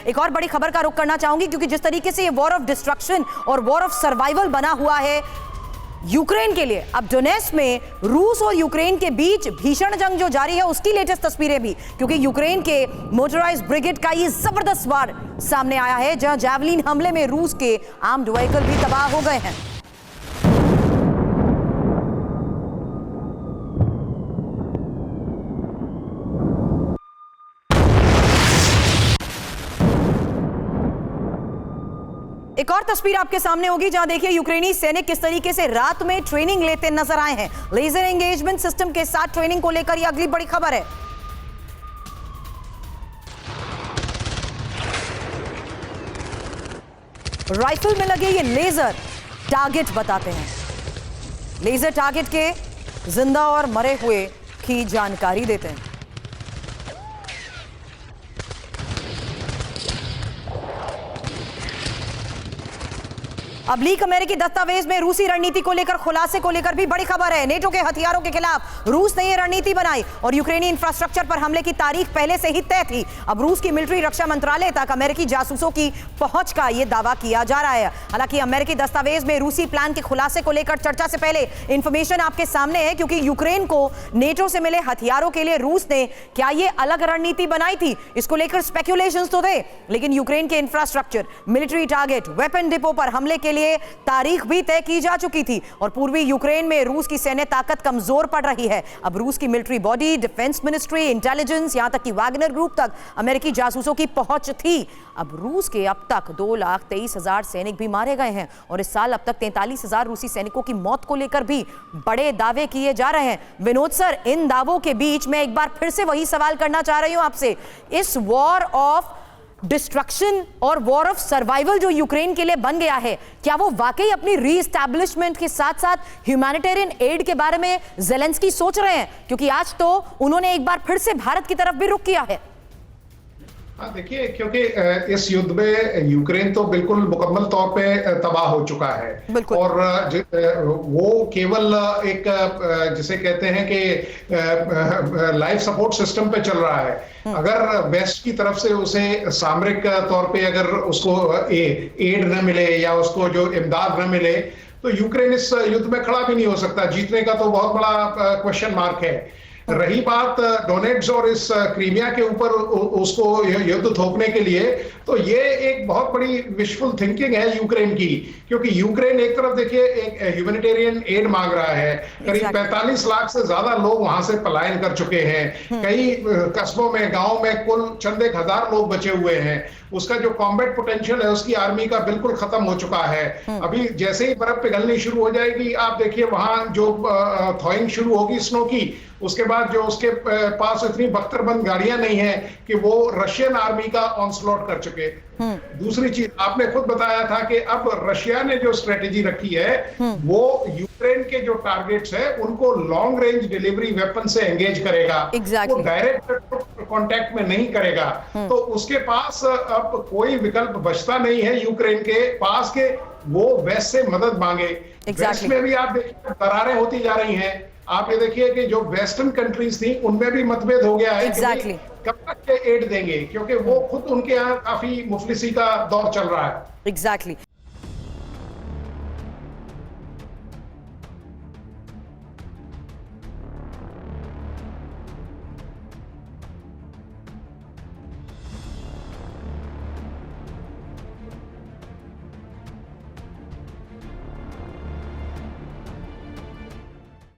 एक और बड़ी खबर का रुख करना चाहूंगी, क्योंकि जिस तरीके से ये वॉर ऑफ डिस्ट्रक्शन और वॉर ऑफ सर्वाइवल बना हुआ है यूक्रेन के लिए, अब डोनेट्स्क में रूस और यूक्रेन के बीच भीषण जंग जो जारी है उसकी लेटेस्ट तस्वीरें भी, क्योंकि यूक्रेन के मोटराइज्ड ब्रिगेड का ये जबरदस्त वार सामने आया है, जहां जैवलिन हमले में रूस के आर्म्ड व्हीकल भी तबाह हो गए हैं। एक और तस्वीर आपके सामने होगी, जहां देखिए यूक्रेनी सैनिक किस तरीके से रात में ट्रेनिंग लेते नजर आए हैं। लेजर एंगेजमेंट सिस्टम के साथ ट्रेनिंग को लेकर यह अगली बड़ी खबर है। राइफल में लगे ये लेजर टारगेट बताते हैं। लेजर टारगेट के जिंदा और मरे हुए की जानकारी देते हैं। अब लीक अमेरिकी दस्तावेज में रूसी रणनीति को लेकर खुलासे को लेकर भी बड़ी खबर है। नेटो के हथियारों के खिलाफ रूस ने यह रणनीति बनाई और यूक्रेनी इंफ्रास्ट्रक्चर पर हमले की तारीख पहले से ही तय थी। अब रूस की मिलिट्री रक्षा मंत्रालय तक अमेरिकी जासूसों की पहुंच का यह दावा किया जा रहा है। हालांकि अमेरिकी दस्तावेज में रूसी प्लान के खुलासे को लेकर चर्चा से पहले इंफॉर्मेशन आपके सामने है, क्योंकि यूक्रेन को नेटो से मिले हथियारों के लिए रूस ने क्या यह अलग रणनीति बनाई थी, इसको लेकर स्पेक्यूलेशंस तो थे, लेकिन यूक्रेन के infrastructure, military target, weapon depot पर हमले के लिए तारीख भी तय की जा चुकी थी और पूर्वी यूक्रेन में रूस की सैन्य ताकत कमजोर पड़ रही है। अब रूस की military body, defence ministry, intelligence, यहां तक कि वैगनर ग्रुप तक अमेरिकी जासूसों की पहुंच थी। अब रूस के अब तक 2,23,000 सैनिक भी मारे गए हैं और इस साल अब तक 43,000 रूसी सैनिकों की मौत को लेकर भी बड़े दावे किए जा रहे हैं। विनोद सर, इन दावों के बीच मैं एक बार फिर से वही सवाल करना चाह रही हूं आपसे, इस वॉर ऑफ डिस्ट्रक्शन और वॉर ऑफ सर्वाइवल जो यूक्रेन के लिए बन गया है, क्या वो वाकई अपनी रीएस्टैब्लिशमेंट के साथ साथ ह्यूमैनिटेरियन एड के बारे में ज़ेलेंस्की सोच रहे हैं? क्योंकि आज तो उन्होंने एक बार फिर से भारत की तरफ भी रुख किया है। हाँ, देखिए, क्योंकि इस युद्ध में यूक्रेन तो बिल्कुल मुकम्मल तौर पे तबाह हो चुका है और वो केवल एक जिसे कहते हैं कि लाइफ सपोर्ट सिस्टम पे चल रहा है। अगर वेस्ट की तरफ से उसे सामरिक तौर पे अगर उसको एड न मिले या उसको जो इमदाद न मिले तो यूक्रेन इस युद्ध में खड़ा भी नहीं हो सकता। जीतने का तो बहुत बड़ा क्वेश्चन मार्क है। रही बात डोनेट्स्क और इस क्रीमिया के ऊपर उसको युद्ध थोपने के लिए, तो ये एक बहुत बड़ी विशफुल थिंकिंग है यूक्रेन की, क्योंकि यूक्रेन एक तरफ देखिए एक ह्यूमैनिटेरियन एड मांग रहा है। करीब 45 लाख से ज्यादा लोग वहां से पलायन कर चुके हैं। कई कस्बों में, गांव में कुल चंद 1,000 लोग बचे हुए हैं। उसका जो कॉम्बैट पोटेंशियल है उसकी आर्मी का बिल्कुल खत्म हो चुका है। अभी जैसे ही बर्फ पिघलनी शुरू हो जाएगी, आप देखिए वहां जो थॉइंग शुरू होगी स्नो की, उसके बाद जो उसके पास इतनी बख्तरबंद गाड़ियां नहीं है कि वो रशियन आर्मी का ऑनस्लॉट कर चुके। दूसरी चीज आपने खुद बताया था कि अब रशिया ने जो स्ट्रेटेजी रखी है वो यूक्रेन के जो टारगेट्स है उनको लॉन्ग रेंज डिलीवरी वेपन से एंगेज करेगा। वो डायरेक्ट कांटेक्ट में नहीं करेगा। तो उसके पास अब कोई विकल्प बचता नहीं है यूक्रेन के पास के वो वेस्ट से मदद मांगे। वेस्ट में भी आप देखिए दरारें होती जा रही हैं। आप ये देखिए कि जो वेस्टर्न कंट्रीज थी उनमें भी मतभेद हो गया है कि कब तक के एड देंगे, क्योंकि वो खुद उनके यहाँ काफी मुफलिसी का दौर चल रहा है। एग्जैक्टली।